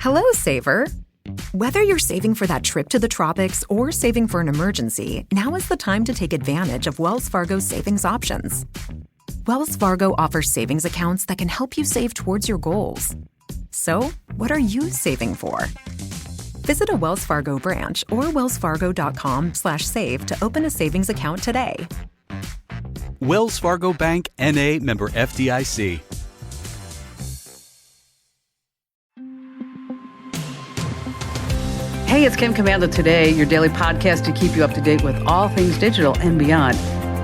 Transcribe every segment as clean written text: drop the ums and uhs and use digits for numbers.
Hello, saver. Whether you're saving for that trip to the tropics or saving for an emergency, now is the time to take advantage of Wells Fargo's savings options. Wells Fargo offers savings accounts that can help you save towards your goals. So, what are you saving for? Visit a Wells Fargo branch or wellsfargo.com/save to open a savings account today. Wells Fargo Bank, N.A., member FDIC. Hey, it's Kim Commando Today, your daily podcast to keep you up to date with all things digital and beyond.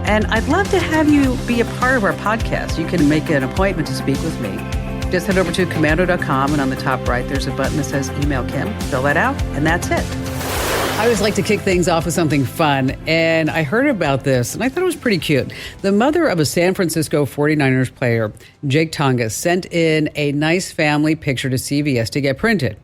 And I'd love to have you be a part of our podcast. You can make an appointment to speak with me. Just head over to commando.com, and on the top right, there's a button that says Email Kim. Fill that out, and that's it. I always like to kick things off with something fun, and I heard about this, and I thought it was pretty cute. The mother of a San Francisco 49ers player, Jake Tonga, sent in a nice family picture to CVS to get printed.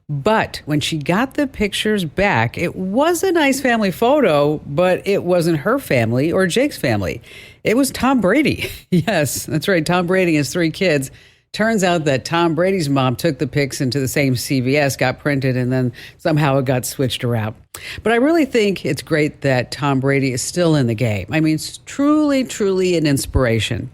But when she got the pictures back, it was a nice family photo, but it wasn't her family or Jake's family. It was Tom Brady. Yes, that's right. Tom Brady has 3 kids. Turns out that Tom Brady's mom took the pics into the same CVS, got printed, and then somehow it got switched around. But I really think it's great that Tom Brady is still in the game. I mean, it's truly, truly an inspiration.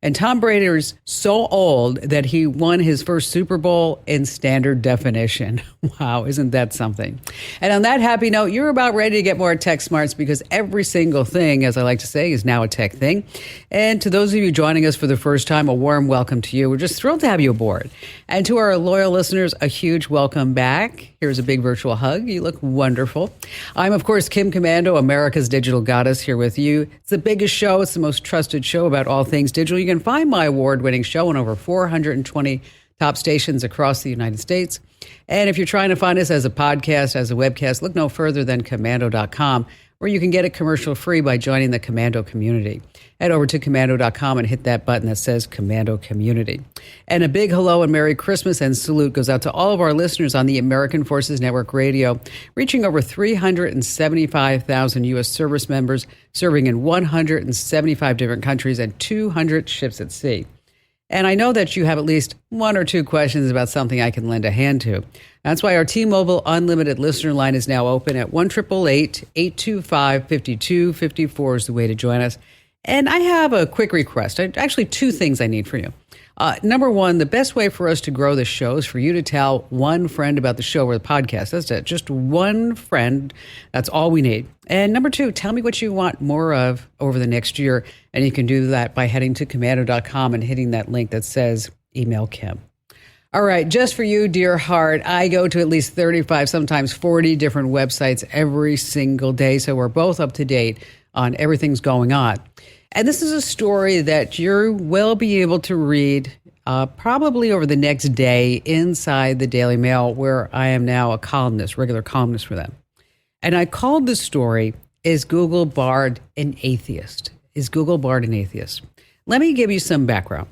And Tom Brady is so old that he won his first Super Bowl in standard definition. Wow, isn't that something? And on that happy note, you're about ready to get more tech smarts because every single thing, as I like to say, is now a tech thing. And to those of you joining us for the first time, a warm welcome to you. We're just thrilled to have you aboard. And to our loyal listeners, a huge welcome back. Here's a big virtual hug. You look wonderful. I'm, of course, Kim Commando, America's digital goddess, here with you. It's the biggest show. It's the most trusted show about all things digital. You can find my award-winning show on over 420 top stations across the United States. And if you're trying to find us as a podcast, as a webcast, look no further than commando.com, where you can get it commercial-free by joining the Commando community. Head over to commando.com and hit that button that says Commando Community. And a big hello and Merry Christmas and salute goes out to all of our listeners on the American Forces Network Radio, reaching over 375,000 U.S. service members, serving in 175 different countries and 200 ships at sea. And I know that you have at least 1 or 2 questions about something I can lend a hand to. That's why our T-Mobile Unlimited listener line is now open at 1-888-825-5254 is the way to join us. And I have a quick request. Actually, 2 things I need from you. Number 1, the best way for us to grow the show is for you to tell one friend about the show or the podcast. That's it. Just one friend. That's all we need. And number 2, tell me what you want more of over the next year. And you can do that by heading to commando.com and hitting that link that says Email Kim. All right, just for you, dear heart, I go to at least 35, sometimes 40 different websites every single day. So we're both up to date on everything's going on. And this is a story that you will be able to read probably over the next day inside the Daily Mail, where I am now a columnist, regular columnist for them. And I called this story, Is Google Barred an Atheist? Is Google Barred an Atheist? Let me give you some background.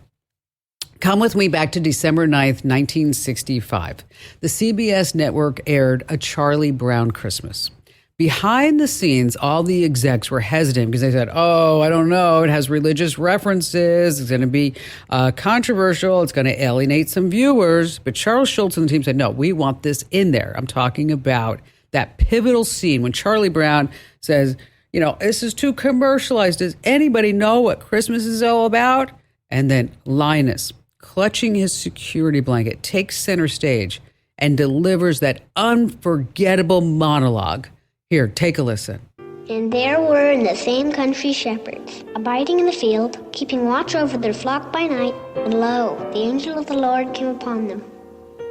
Come with me back to December 9th, 1965. The CBS network aired A Charlie Brown Christmas. Behind the scenes, all the execs were hesitant because they said, I don't know, it has religious references, it's going to be controversial, it's going to alienate some viewers. But Charles Schultz and the team said, no, we want this in there. I'm talking about that pivotal scene when Charlie Brown says, this is too commercialized. Does anybody know what Christmas is all about? And then Linus, clutching his security blanket, takes center stage and delivers that unforgettable monologue. Here, take a listen. And there were in the same country shepherds, abiding in the field, keeping watch over their flock by night. And lo, the angel of the Lord came upon them.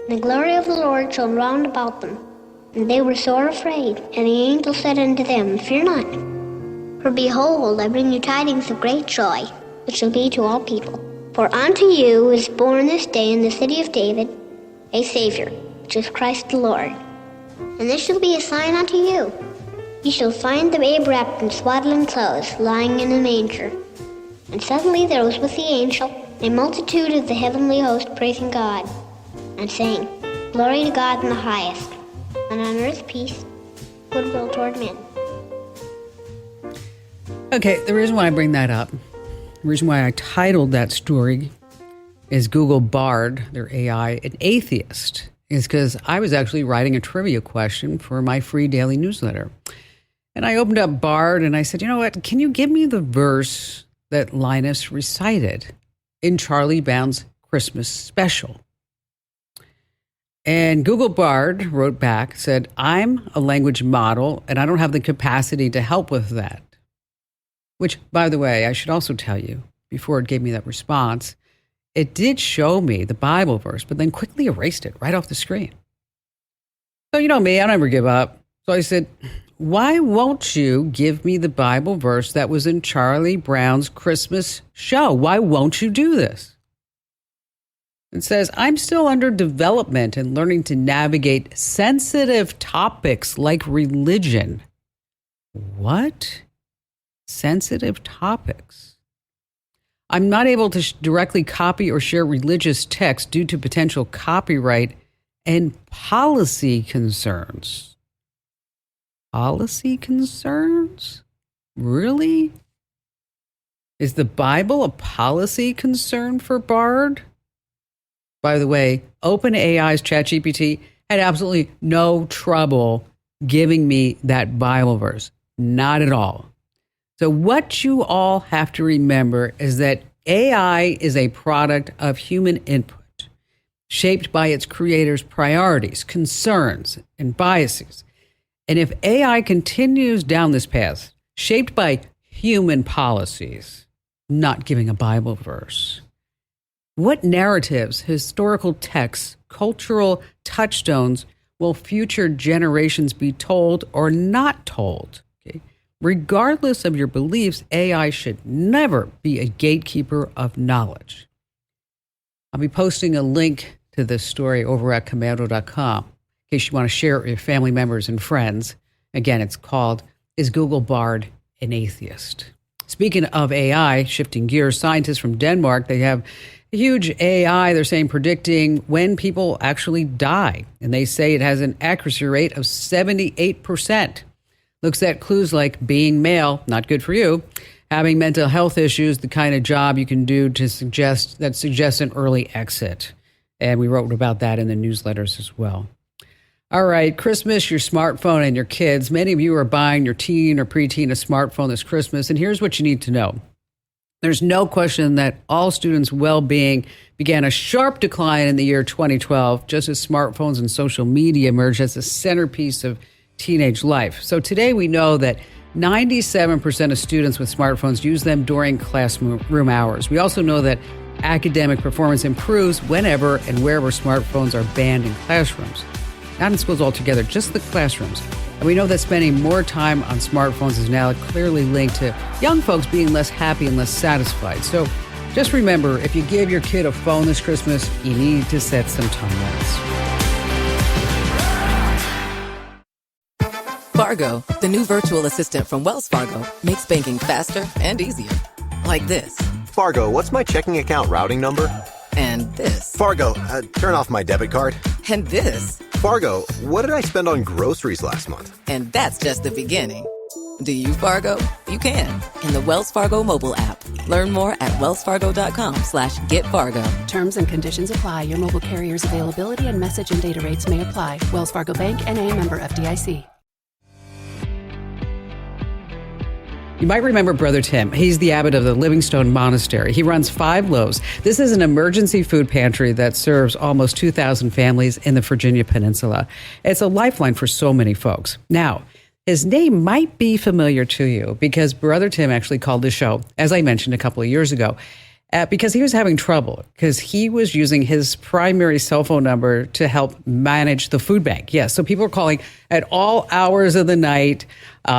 And the glory of the Lord shone round about them. And they were sore afraid. And the angel said unto them, Fear not. For behold, I bring you tidings of great joy, which shall be to all people. For unto you is born this day in the city of David a Savior, which is Christ the Lord. And this shall be a sign unto you. Ye shall find the babe wrapped in swaddling clothes, lying in a manger. And suddenly there was with the angel a multitude of the heavenly host praising God, and saying, Glory to God in the highest, and on earth peace, goodwill toward men. Okay, the reason why I bring that up, the reason why I titled that story is Google barred their AI an atheist. is because I was actually writing a trivia question for my free daily newsletter. And I opened up Bard and I said, you know what, can you give me the verse that Linus recited in Charlie Brown's Christmas special? And Google Bard wrote back, said, I'm a language model and I don't have the capacity to help with that. Which, by the way, I should also tell you, before it gave me that response, it did show me the Bible verse, but then quickly erased it right off the screen. So you know me, I never give up. So I said, why won't you give me the Bible verse that was in Charlie Brown's Christmas show? Why won't you do this? It says, I'm still under development and learning to navigate sensitive topics like religion. What? Sensitive topics? I'm not able to directly copy or share religious text due to potential copyright and policy concerns. Policy concerns? Really? Is the Bible a policy concern for Bard? By the way, OpenAI's ChatGPT had absolutely no trouble giving me that Bible verse. Not at all. So what you all have to remember is that AI is a product of human input, shaped by its creators' priorities, concerns, and biases. And if AI continues down this path, shaped by human policies, not giving a Bible verse, what narratives, historical texts, cultural touchstones will future generations be told or not told? Okay? Regardless of your beliefs, AI should never be a gatekeeper of knowledge. I'll be posting a link to this story over at commando.com in case you want to share it with your family members and friends. Again, it's called, Is Google Bard an Atheist? Speaking of AI, shifting gears, scientists from Denmark, they have a huge AI, they're saying, predicting when people actually die. And they say it has an accuracy rate of 78%. Looks at clues like being male, not good for you, having mental health issues, the kind of job you can do to suggest an early exit. And we wrote about that in the newsletters as well. All right, Christmas, your smartphone and your kids. Many of you are buying your teen or preteen a smartphone this Christmas. And here's what you need to know. There's no question that all students' well-being began a sharp decline in the year 2012, just as smartphones and social media emerged as the centerpiece of teenage life. So today we know that 97% of students with smartphones use them during classroom hours. We also know that academic performance improves whenever and wherever smartphones are banned in classrooms. Not in schools altogether, just the classrooms. And we know that spending more time on smartphones is now clearly linked to young folks being less happy and less satisfied. So just remember, if you give your kid a phone this Christmas, you need to set some time limits. Fargo, the new virtual assistant from Wells Fargo, makes banking faster and easier. Like this. Fargo, what's my checking account routing number? And this. Fargo, turn off my debit card. And this. Fargo, what did I spend on groceries last month? And that's just the beginning. Do you, Fargo? You can in the Wells Fargo mobile app. Learn more at wellsfargo.com/getfargo. Terms and conditions apply. Your mobile carrier's availability and message and data rates may apply. Wells Fargo Bank, N.A., member FDIC. You might remember Brother Tim. He's the abbot of the Livingstone Monastery. He runs 5 Loaves. This is an emergency food pantry that serves almost 2,000 families in the Virginia Peninsula. It's a lifeline for so many folks. Now, his name might be familiar to you because Brother Tim actually called the show, as I mentioned a couple of years ago, because he was having trouble because he was using his primary cell phone number to help manage the food bank. Yes, so people were calling at all hours of the night.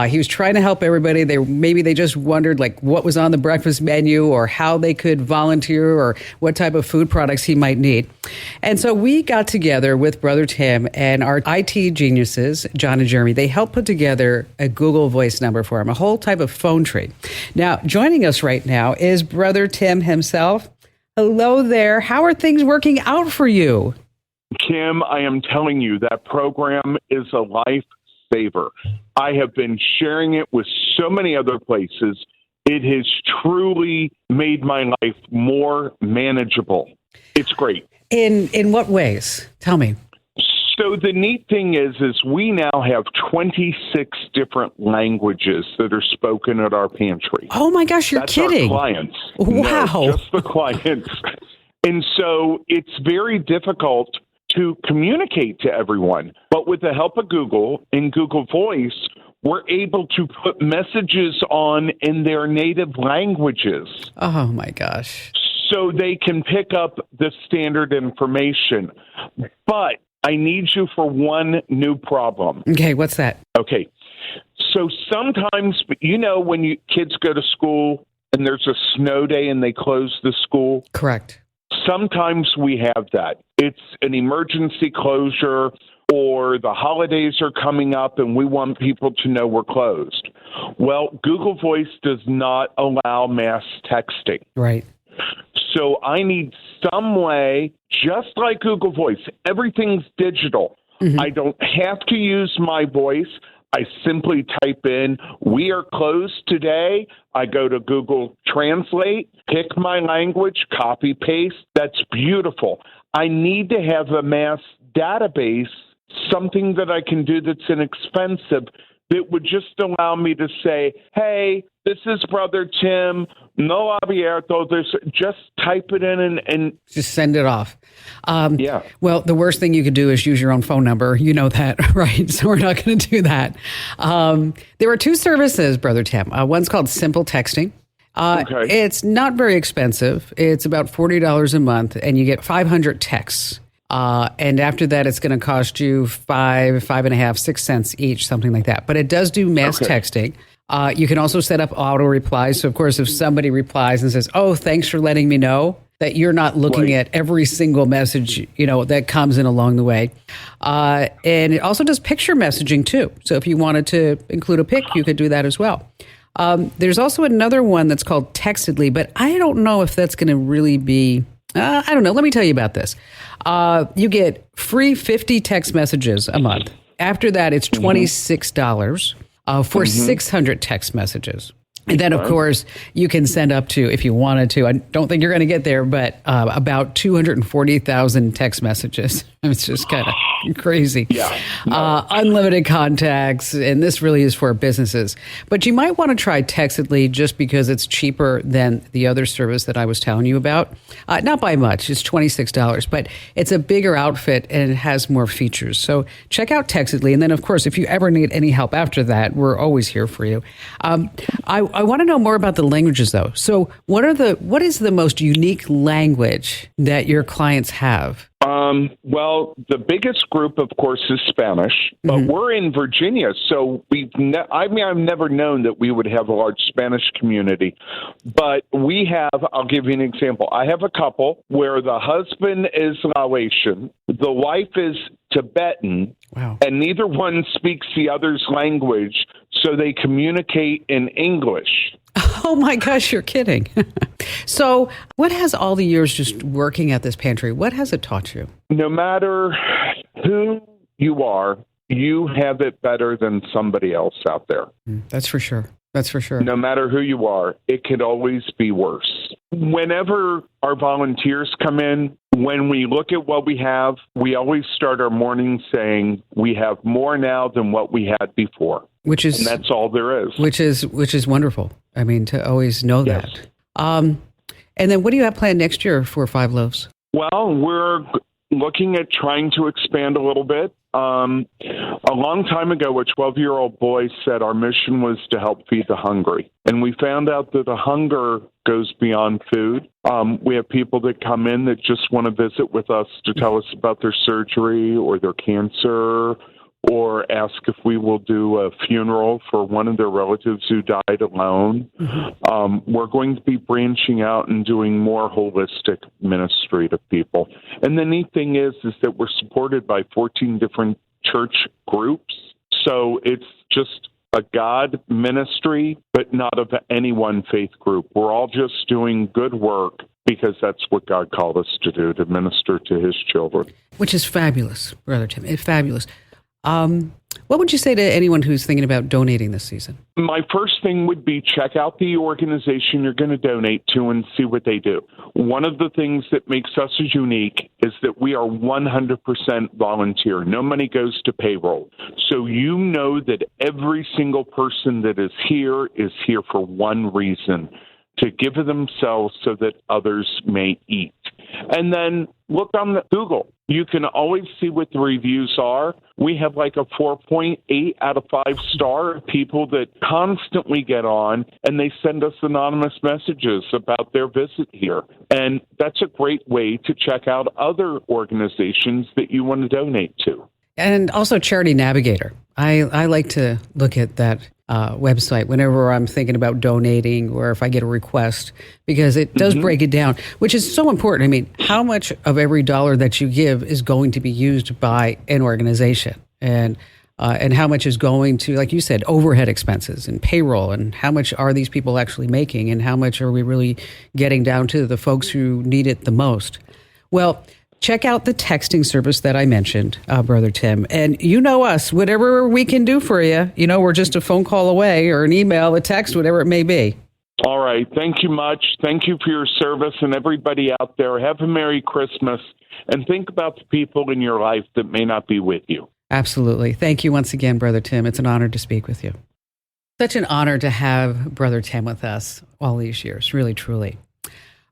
He was trying to help everybody. Maybe they just wondered like what was on the breakfast menu or how they could volunteer or what type of food products he might need. And so we got together with Brother Tim and our IT geniuses, John and Jeremy. They helped put together a Google Voice number for him, a whole type of phone tree. Now, joining us right now is Brother Tim himself. Hello there. How are things working out for you? Kim, I am telling you, that program is a lifesaver. I have been sharing it with so many other places. It has truly made my life more manageable. It's great. In what ways? Tell me. So the neat thing is we now have 26 different languages that are spoken at our pantry. Oh my gosh, you're That's kidding. Our clients. Wow. No, just the clients. And so it's very difficult to communicate to everyone. But with the help of Google and Google Voice, we're able to put messages on in their native languages. Oh my gosh. So they can pick up the standard information. But I need you for one new problem. Okay, what's that? Okay. So sometimes, when kids go to school and there's a snow day and they close the school? Correct. Sometimes we have that. It's an emergency closure, or the holidays are coming up and we want people to know we're closed. Well, Google Voice does not allow mass texting. Right. So I need some way, just like Google Voice, everything's digital. Mm-hmm. I don't have to use my voice. I simply type in, "We are closed today." I go to Google Translate, pick my language, copy, paste. That's beautiful. I need to have a mass database, something that I can do that's inexpensive, that would just allow me to say, "Hey, this is Brother Tim. No abierto." Just type it in and just send it off. Yeah. Well, the worst thing you could do is use your own phone number. You know that, right? So we're not going to do that. There are two services, Brother Tim. One's called Simple Texting. Okay. It's not very expensive. It's about $40 a month, and you get 500 texts. And after that, it's going to cost you $5.5, 6 cents each, something like that. But it does do mass texting. You can also set up auto replies. So, of course, if somebody replies and says, "Oh, thanks for letting me know," that you're not looking at every single message, that comes in along the way. And it also does picture messaging, too. So if you wanted to include a pic, you could do that as well. There's also another one that's called Textedly, but I don't know if that's going to really be... I don't know. Let me tell you about this. You get free 50 text messages a month. After that, it's $26 for 600 text messages. And then, of course, you can send up to, if you wanted to, I don't think you're going to get there, but about 240,000 text messages. It's just kind of crazy. Yeah. No. Unlimited contacts, and this really is for businesses. But you might want to try Textedly just because it's cheaper than the other service that I was telling you about. Not by much. It's $26, but it's a bigger outfit and it has more features. So check out Textedly. And then, of course, if you ever need any help after that, we're always here for you. I want to know more about the languages, though. So what is the most unique language that your clients have? Well, the biggest group, of course, is Spanish, but we're in Virginia, so I've never known that we would have a large Spanish community, but we have, I'll give you an example. I have a couple where the husband is Laotian, the wife is Tibetan, and neither one speaks the other's language, so they communicate in English. Oh my gosh, you're kidding. So what has all the years just working at this pantry, what has it taught you? No matter who you are, you have it better than somebody else out there. That's for sure. That's for sure. No matter who you are, it could always be worse. Whenever our volunteers come in, when we look at what we have, we always start our morning saying, "We have more now than what we had before." And that's all there is. Which is wonderful. I mean, to always know that. And then what do you have planned next year for Five Loaves? Well, we're looking at trying to expand a little bit. A long time ago, a 12-year-old boy said our mission was to help feed the hungry. And we found out that the hunger goes beyond food. We have people that come in that just want to visit with us to tell us about their surgery or their cancer, or ask if we will do a funeral for one of their relatives who died alone. We're going to be branching out and doing more holistic ministry to people. And the neat thing is that we're supported by 14 different church groups. So it's just a God ministry, but not of any one faith group. We're all just doing good work because that's what God called us to do, to minister to his children. Which is fabulous, Brother Tim. It's fabulous. What would you say to anyone who's thinking about donating this season? My first thing would be check out the organization you're going to donate to and see what they do. One of the things that makes us unique is that we are 100% volunteer. No money goes to payroll. So you know that every single person that is here for one reason, to give of themselves so that others may eat. And then look on Google. You can always see what the reviews are. We have like a 4.8 out of 5 star of people that constantly get on and they send us anonymous messages about their visit here. And that's a great way to check out other organizations that you want to donate to. And also Charity Navigator. I like to look at that website whenever I'm thinking about donating or if I get a request, because it does break it down, which is so important. I mean, how much of every dollar that you give is going to be used by an organization, and how much is going to, like you said, overhead expenses and payroll, and how much are these people actually making, and how much are we really getting down to the folks who need it the most? Well, check out the texting service that I mentioned, Brother Tim. And you know us, whatever we can do for you, we're just a phone call away, or an email, a text, whatever it may be. All right. Thank you much. Thank you for your service. And everybody out there, have a Merry Christmas. And think about the people in your life that may not be with you. Absolutely. Thank you once again, Brother Tim. It's an honor to speak with you. Such an honor to have Brother Tim with us all these years, really, truly.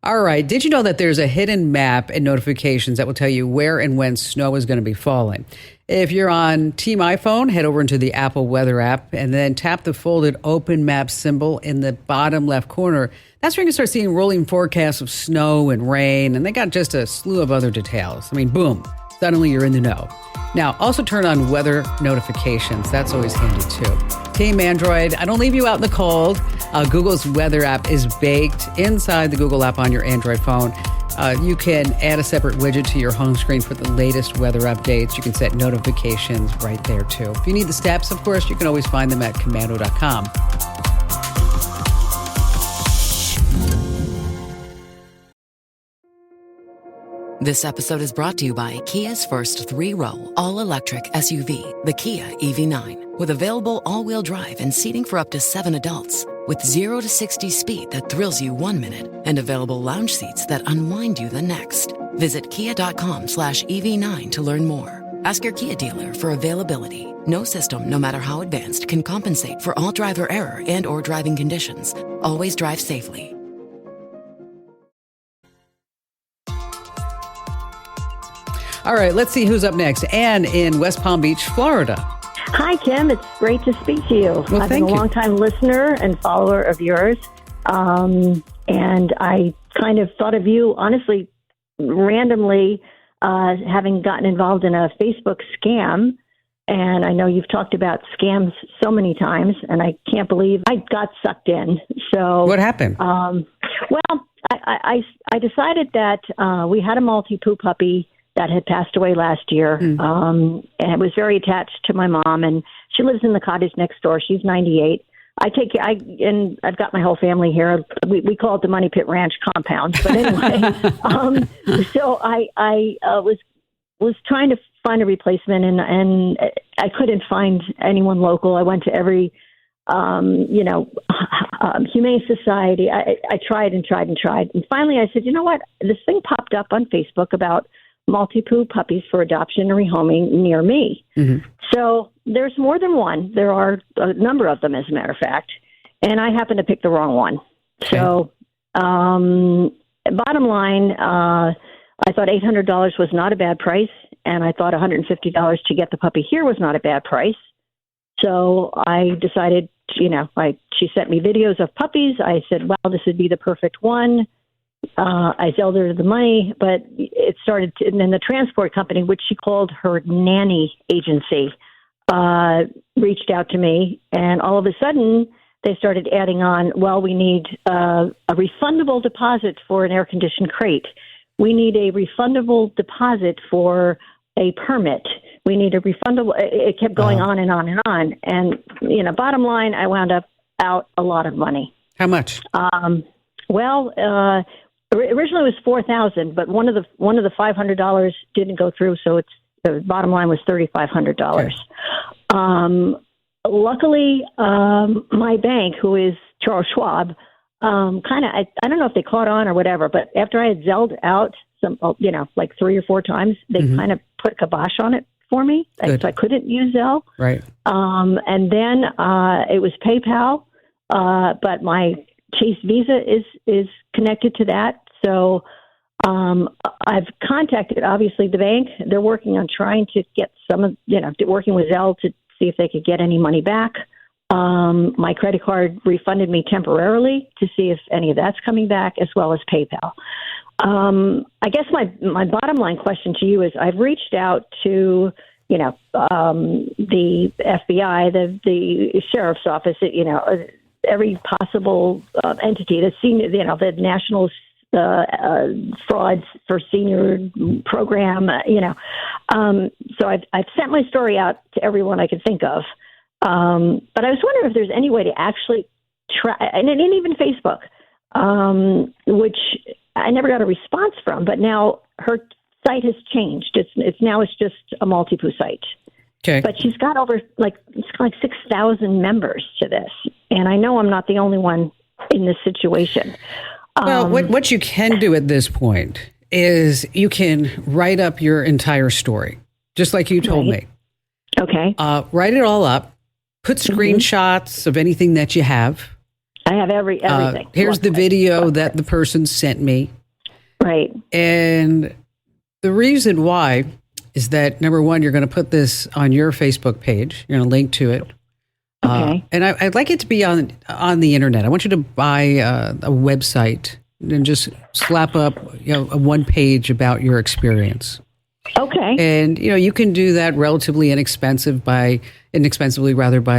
All right. Did you know that there's a hidden map and notifications that will tell you where and when snow is going to be falling? If you're on Team iPhone, head over into the Apple Weather app and then tap the folded open map symbol in the bottom left corner. That's where you can start seeing rolling forecasts of snow and rain, and they got just a slew of other details. I mean, boom, suddenly you're in the know. Now, also turn on weather notifications. That's always handy too. Team Android, I don't leave you out in the cold. Google's weather app is baked inside the Google app on your Android phone. You can add a separate widget to your home screen for the latest weather updates. You can set notifications right there too. If you need the steps, of course, you can always find them at commando.com. This episode is brought to you by Kia's first 3-row, all-electric SUV, the Kia EV9, with available all-wheel drive and seating for up to 7 adults, with 0 to 60 speed that thrills you 1 minute, and available lounge seats that unwind you the next. Visit kia.com/EV9 to learn more. Ask your Kia dealer for availability. No system, no matter how advanced, can compensate for all driver error and or driving conditions. Always drive safely. All right, let's see who's up next. Anne in West Palm Beach, Florida. Hi, Kim. It's great to speak to you. Well, I've been a long-time listener and follower of yours. And I kind of thought of you, honestly, randomly, having gotten involved in a Facebook scam. And I know you've talked about scams so many times, and I can't believe I got sucked in. So what happened? Well, I decided that we had a Maltipoo puppy that had passed away last year, and it was very attached to my mom, and she lives in the cottage next door. She's 98. And I've got my whole family here. We call it the Money Pit Ranch compound. But anyway, so I was trying to find a replacement, and I couldn't find anyone local. I went to every, humane society. I tried and tried and tried. And finally I said, you know what? This thing popped up on Facebook about Maltipoo puppies for adoption and rehoming near me. Mm-hmm. So there's more than one. There are a number of them, as a matter of fact. And I happened to pick the wrong one. Okay. So bottom line, I thought $800 was not a bad price. And I thought $150 to get the puppy here was not a bad price. So I decided, she sent me videos of puppies. I said, well, this would be the perfect one. I sold her the money, but it started and then the transport company, which she called her nanny agency, reached out to me, and all of a sudden they started adding on, well, we need a refundable deposit for an air-conditioned crate. We need a refundable deposit for a permit. We need a refundable. It kept going on and on and on. And, bottom line, I wound up out a lot of money. How much? Originally it was $4,000, but one of the $500 didn't go through, so the bottom line was $3,500. Okay. Luckily, my bank, who is Charles Schwab, I don't know if they caught on or whatever, but after I had Zelled out like 3 or 4 times, they kind of put a kibosh on it for me. So I couldn't use Zelle. Right. And then it was PayPal, but my Chase Visa is connected to that. So I've contacted, obviously, the bank. They're working on trying to get working with Zelle to see if they could get any money back. My credit card refunded me temporarily to see if any of that's coming back, as well as PayPal. I guess my bottom line question to you is I've reached out to, the FBI, the sheriff's office, every possible entity, the National Frauds for Senior program, So I've sent my story out to everyone I could think of. But I was wondering if there's any way to actually try, and even Facebook, which I never got a response from, but now her site has changed. It's just a multi-poo site. Okay. But she's got over like 6,000 members to this, and I know I'm not the only one in this situation. Well, what you can do at this point is you can write up your entire story, just like you told me. Okay. Write it all up. Put screenshots of anything that you have. I have everything. Here's the video that the person sent me. Right. And the reason why is that, number one, you're going to put this on your Facebook page. You're going to link to it. Okay. And I'd like it to be on the internet. I want you to buy a website and just slap up a one page about your experience. Okay. And you can do that relatively inexpensively by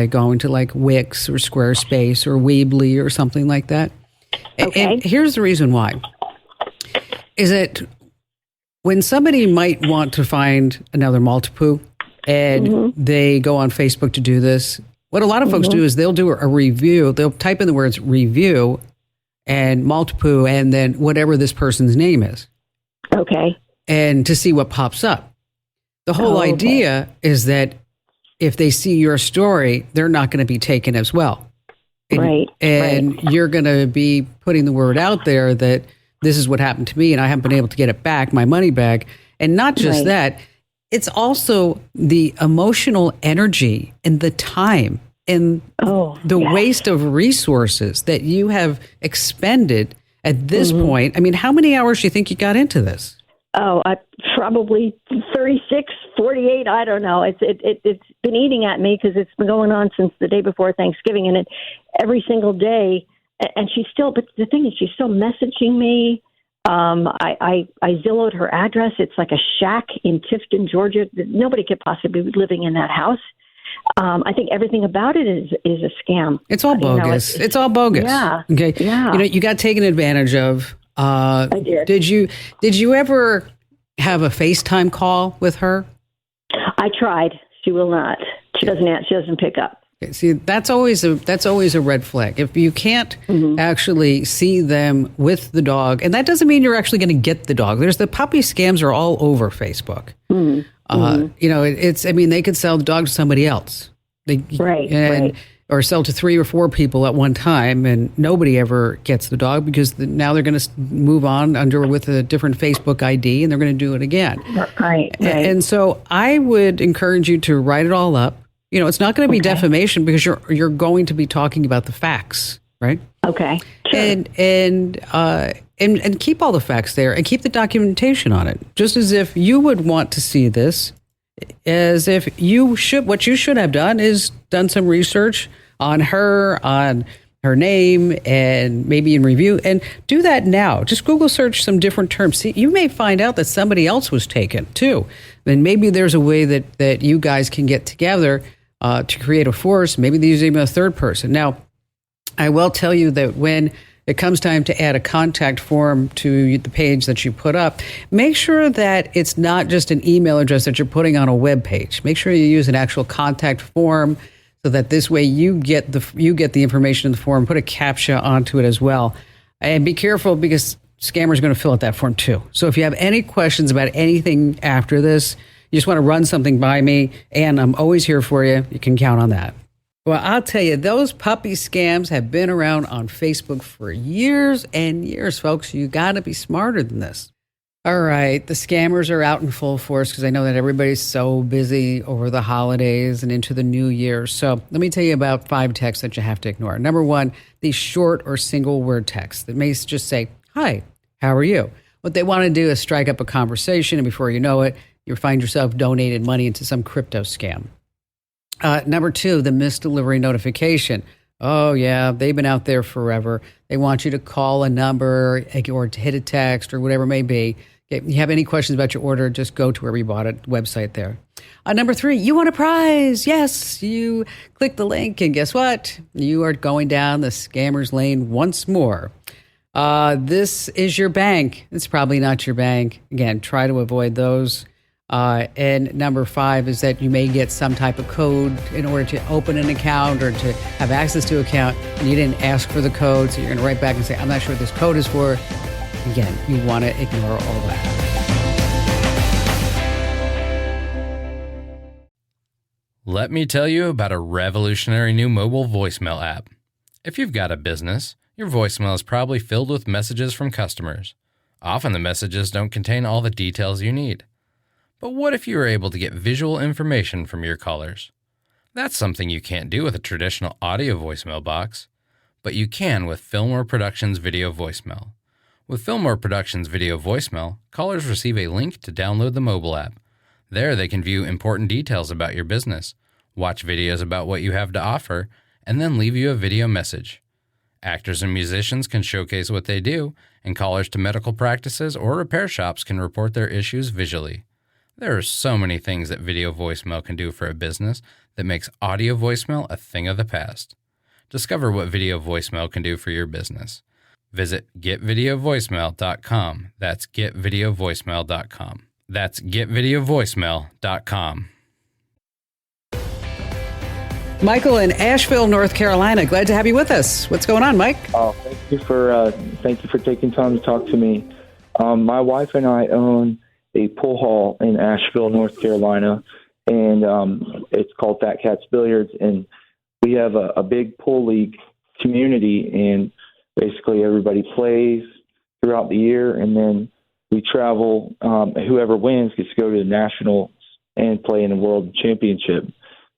going to like Wix or Squarespace or Weebly or something like that. Okay. And here's the reason why. Is that when somebody might want to find another multi-poo and they go on Facebook to do this, what a lot of folks do is they'll do a review. They'll type in the words review and multi-poo and then whatever this person's name is. Okay. And to see what pops up. The whole idea is that if they see your story, they're not going to be taken as well. And you're going to be putting the word out there that this is what happened to me and I haven't been able to get it back, my money back. And not just that, it's also the emotional energy and the time and the waste of resources that you have expended at this point. I mean, how many hours do you think you got into this? Probably 36, 48. I don't know. It's been eating at me because it's been going on since the day before Thanksgiving, and every single day. And she's still. But the thing is, she's still messaging me. I Zillowed her address. It's like a shack in Tifton, Georgia. Nobody could possibly be living in that house. I think everything about it is a scam. It's all bogus. It's all bogus. Yeah. Okay. Yeah. You got taken advantage of. I did. Did you ever have a FaceTime call with her? I tried. She will not. She doesn't pick up. Okay, see, that's always a red flag. If you can't actually see them with the dog, and that doesn't mean you're actually going to get the dog. There's the puppy scams are all over Facebook. They could sell the dog to somebody else. Or sell to 3 or 4 people at one time, and nobody ever gets the dog because now they're going to move on with a different Facebook ID, and they're going to do it again. Right. And so I would encourage you to write it all up. It's not going to be defamation because you're going to be talking about the facts, right? Okay. Sure. And keep all the facts there and keep the documentation on it, just as if you would want to see this. As if what you should have done is done some research on her name, and maybe in review, and do that now. Just Google search some different terms. See, you may find out that somebody else was taken too. Then maybe there's a way that you guys can get together to create a force. Maybe there's even a third person. Now, I will tell you that when it comes time to add a contact form to the page that you put up, make sure that it's not just an email address that you're putting on a web page. Make sure you use an actual contact form so that this way you get the information in the form. Put a CAPTCHA onto it as well. And be careful because scammers are going to fill out that form too. So if you have any questions about anything after this, you just want to run something by me, and I'm always here for you. You can count on that. Well, I'll tell you, those puppy scams have been around on Facebook for years and years, folks. You got to be smarter than this. All right, the scammers are out in full force because I know that everybody's so busy over the holidays and into the new year. So let me tell you about 5 texts that you have to ignore. Number 1, these short or single word texts that may just say, "Hi, how are you?" What they want to do is strike up a conversation, and before you know it, you find yourself donated money into some crypto scam. Number 2, the missed delivery notification. Oh, yeah, they've been out there forever. They want you to call a number or to hit a text or whatever it may be. If you have any questions about your order, just go to wherever you bought it, website there. Number 3, you want a prize. Yes, you click the link, and guess what? You are going down the scammer's lane once more. This is your bank. It's probably not your bank. Again, try to avoid those. And number 5 is that you may get some type of code in order to open an account or to have access to an account, and you didn't ask for the code, so you're going to write back and say, "I'm not sure what this code is for." Again, you want to ignore all that. Let me tell you about a revolutionary new mobile voicemail app. If you've got a business, your voicemail is probably filled with messages from customers. Often the messages don't contain all the details you need. But what if you were able to get visual information from your callers? That's something you can't do with a traditional audio voicemail box, but you can with Fillmore Productions Video Voicemail. With Fillmore Productions Video Voicemail, callers receive a link to download the mobile app. There they can view important details about your business, watch videos about what you have to offer, and then leave you a video message. Actors and musicians can showcase what they do, and callers to medical practices or repair shops can report their issues visually. There are so many things that video voicemail can do for a business that makes audio voicemail a thing of the past. Discover what video voicemail can do for your business. Visit getvideovoicemail.com. That's getvideovoicemail.com. That's getvideovoicemail.com. Michael in Asheville, North Carolina. Glad to have you with us. What's going on, Mike? Oh, thank you for taking time to talk to me. My wife and I own a pool hall in Asheville, North Carolina, and it's called Fat Cats Billiards, and we have a big pool league community, and basically everybody plays throughout the year, and then we travel. Whoever wins gets to go to the nationals and play in the world championship.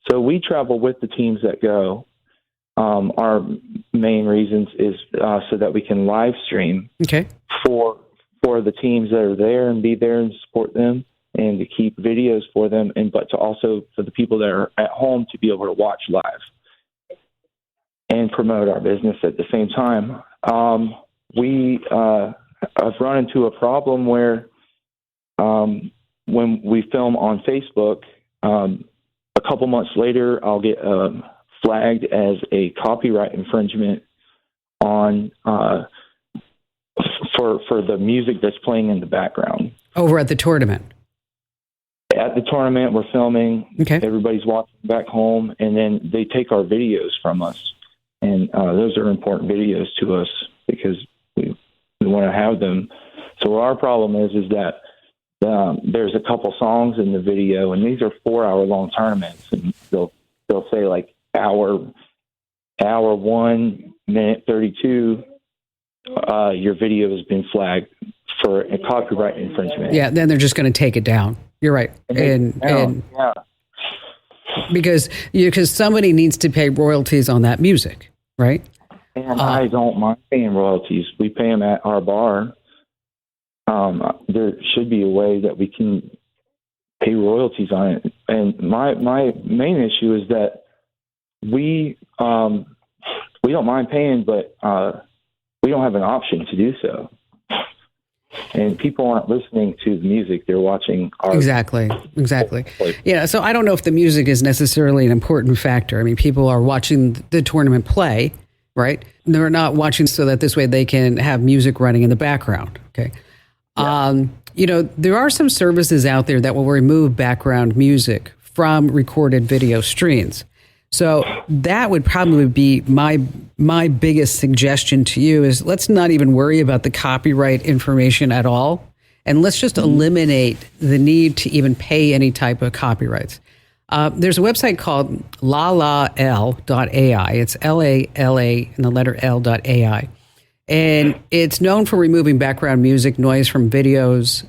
So we travel with the teams that go. Our main reasons is so that we can live stream for the teams that are there and be there and support them, and to keep videos for them, but to also for the people that are at home to be able to watch live and promote our business at the same time. I've run into a problem where when we film on Facebook, a couple months later, I'll get flagged as a copyright infringement on for the music that's playing in the background. Over at the tournament? At the tournament, we're filming. Okay. Everybody's watching back home, and then they take our videos from us. And those are important videos to us because we want to have them. So our problem is that there's a couple songs in the video, and these are 4-hour-long tournaments, and they'll say like hour 1 minute 32. Your video has been flagged for a copyright infringement. Yeah, then they're just going to take it down. You're right, and because somebody needs to pay royalties on that music, right? And I don't mind paying royalties. We pay them at our bar. There should be a way that we can pay royalties on it. And my main issue is that we don't mind paying, but we don't have an option to do so. And people aren't listening to the music; they're watching our exactly. Yeah, so I don't know if the music is necessarily an important factor. I mean, people are watching the tournament play, right? They're not watching so that this way they can have music running in the background. Okay. Yeah. There are some services out there that will remove background music from recorded video streams. So that would probably be my biggest suggestion to you is let's not even worry about the copyright information at all. And let's just eliminate the need to even pay any type of copyrights. There's a website called lala.l.ai. It's L-A-L-A and the letter L.ai. And it's known for removing background music, noise from videos.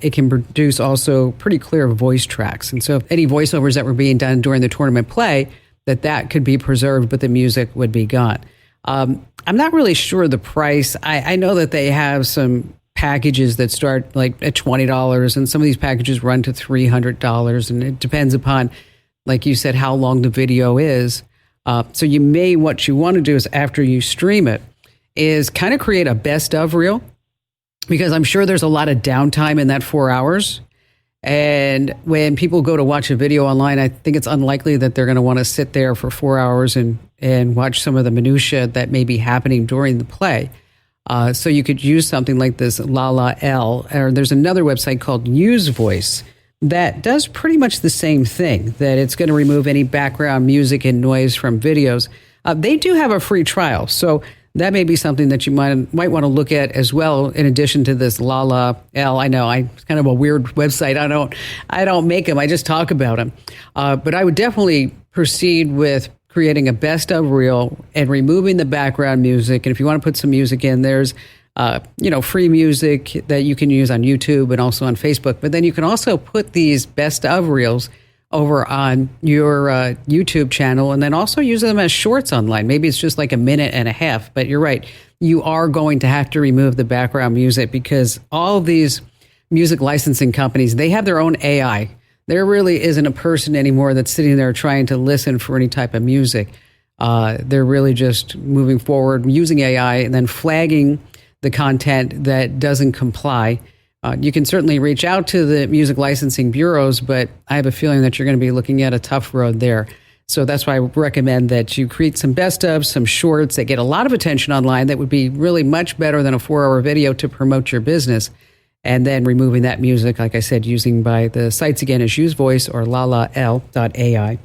It can produce also pretty clear voice tracks. And so if any voiceovers that were being done during the tournament play, that could be preserved, but the music would be gone. I'm not really sure the price. I know that they have some packages that start like at $20, and some of these packages run to $300, and it depends upon, like you said, how long the video is. So what you want to do is after you stream it, is kind of create a best of reel, because I'm sure there's a lot of downtime in that 4 hours. And when people go to watch a video online, I think it's unlikely that they're going to want to sit there for 4 hours and watch some of the minutia that may be happening during the play. So you could use something like this Lala L, or there's another website called Use Voice that does pretty much the same thing, that it's going to remove any background music and noise from videos. They do have a free trial, so that may be something that you might want to look at as well, in addition to this Lala L. I know it's kind of a weird website. I don't make them. I just talk about them. But I would definitely proceed with creating a best of reel and removing the background music. And if you want to put some music in, there's free music that you can use on YouTube and also on Facebook. But then you can also put these best of reels over on your YouTube channel, and then also use them as shorts online. Maybe it's just like a minute and a half, but you're right. You are going to have to remove the background music, because all of these music licensing companies, they have their own AI. There really isn't a person anymore that's sitting there trying to listen for any type of music. They're really just moving forward using AI and then flagging the content that doesn't comply. You can certainly reach out to the music licensing bureaus, but I have a feeling that you're going to be looking at a tough road there. So that's why I recommend that you create some best of, some shorts that get a lot of attention online that would be really much better than a 4-hour video to promote your business. And then removing that music, like I said, using by the sites again is Use Voice or lala.l.ai.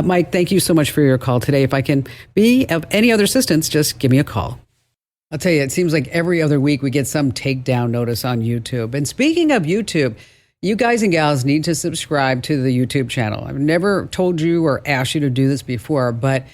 Mike, thank you so much for your call today. If I can be of any other assistance, just give me a call. I'll tell you, it seems like every other week we get some takedown notice on YouTube. And speaking of YouTube, you guys and gals need to subscribe to the YouTube channel. I've never told you or asked you to do this before, but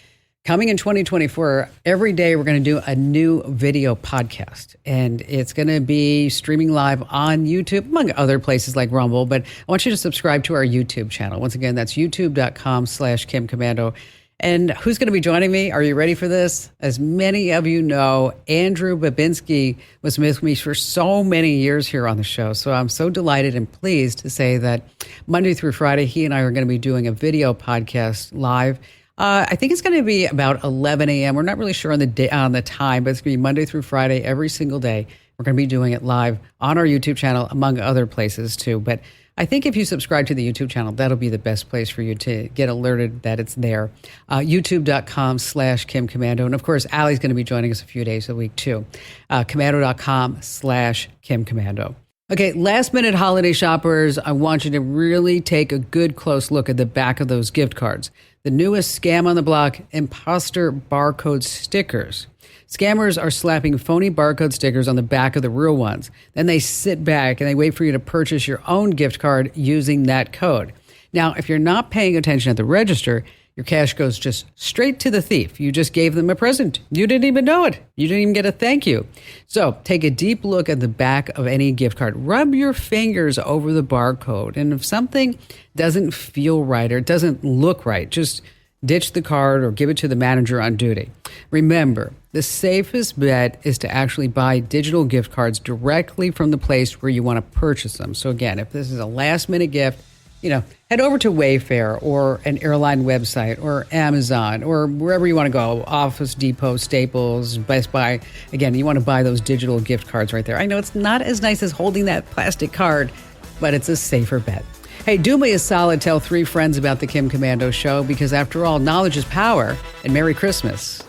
coming in 2024, every day we're going to do a new video podcast. And it's going to be streaming live on YouTube, among other places like Rumble. But I want you to subscribe to our YouTube channel. Once again, that's youtube.com/Kim Komando. And who's going to be joining me? Are you ready for this? As many of you know, Andrew Babinski was with me for so many years here on the show. So I'm so delighted and pleased to say that Monday through Friday, he and I are going to be doing a video podcast live. I think it's going to be about 11 a.m. We're not really sure on the time, but it's going to be Monday through Friday every single day. We're going to be doing it live on our YouTube channel, among other places too. But I think if you subscribe to the YouTube channel, that'll be the best place for you to get alerted that it's there. YouTube.com/Kim Komando. And of course, Allie's going to be joining us a few days a week too. Komando.com/Kim Komando. Okay, last minute holiday shoppers, I want you to really take a good close look at the back of those gift cards. The newest scam on the block, imposter barcode stickers. Scammers are slapping phony barcode stickers on the back of the real ones. Then they sit back and they wait for you to purchase your own gift card using that code. Now, if you're not paying attention at the register, your cash goes just straight to the thief. You just gave them a present. You didn't even know it. You didn't even get a thank you. So take a deep look at the back of any gift card. Rub your fingers over the barcode. And if something doesn't feel right or it doesn't look right, just ditch the card or give it to the manager on duty. Remember, the safest bet is to actually buy digital gift cards directly from the place where you want to purchase them. So again, if this is a last minute gift, head over to Wayfair or an airline website or Amazon or wherever you want to go, Office Depot, Staples, Best Buy. Again, you want to buy those digital gift cards right there. I know it's not as nice as holding that plastic card, but it's a safer bet. Hey, do me a solid, tell 3 friends about the Kim Komando Show, because after all, knowledge is power, and Merry Christmas.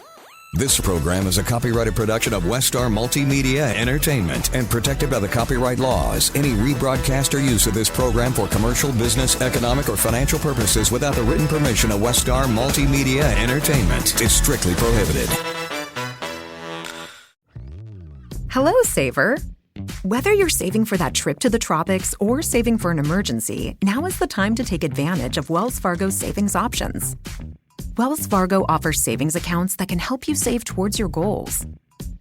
This program is a copyrighted production of Westar Multimedia Entertainment and protected by the copyright laws. Any rebroadcast or use of this program for commercial, business, economic, or financial purposes without the written permission of Westar Multimedia Entertainment is strictly prohibited. Hello, Saver. Whether you're saving for that trip to the tropics or saving for an emergency, now is the time to take advantage of Wells Fargo's savings options. Wells Fargo offers savings accounts that can help you save towards your goals.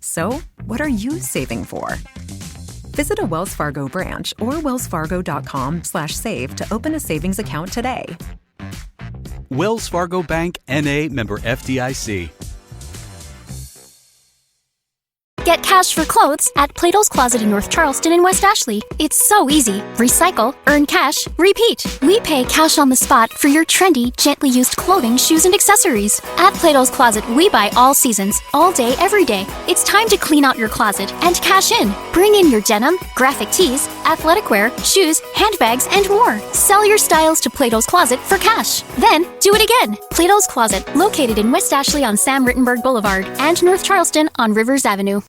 So, what are you saving for? Visit a Wells Fargo branch or wellsfargo.com/save to open a savings account today. Wells Fargo Bank, N.A., member FDIC. Get cash for clothes at Plato's Closet in North Charleston and West Ashley. It's so easy. Recycle, earn cash, repeat. We pay cash on the spot for your trendy, gently used clothing, shoes, and accessories. At Plato's Closet, we buy all seasons, all day, every day. It's time to clean out your closet and cash in. Bring in your denim, graphic tees, athletic wear, shoes, handbags, and more. Sell your styles to Plato's Closet for cash. Then, do it again. Plato's Closet, located in West Ashley on Sam Rittenberg Boulevard and North Charleston on Rivers Avenue.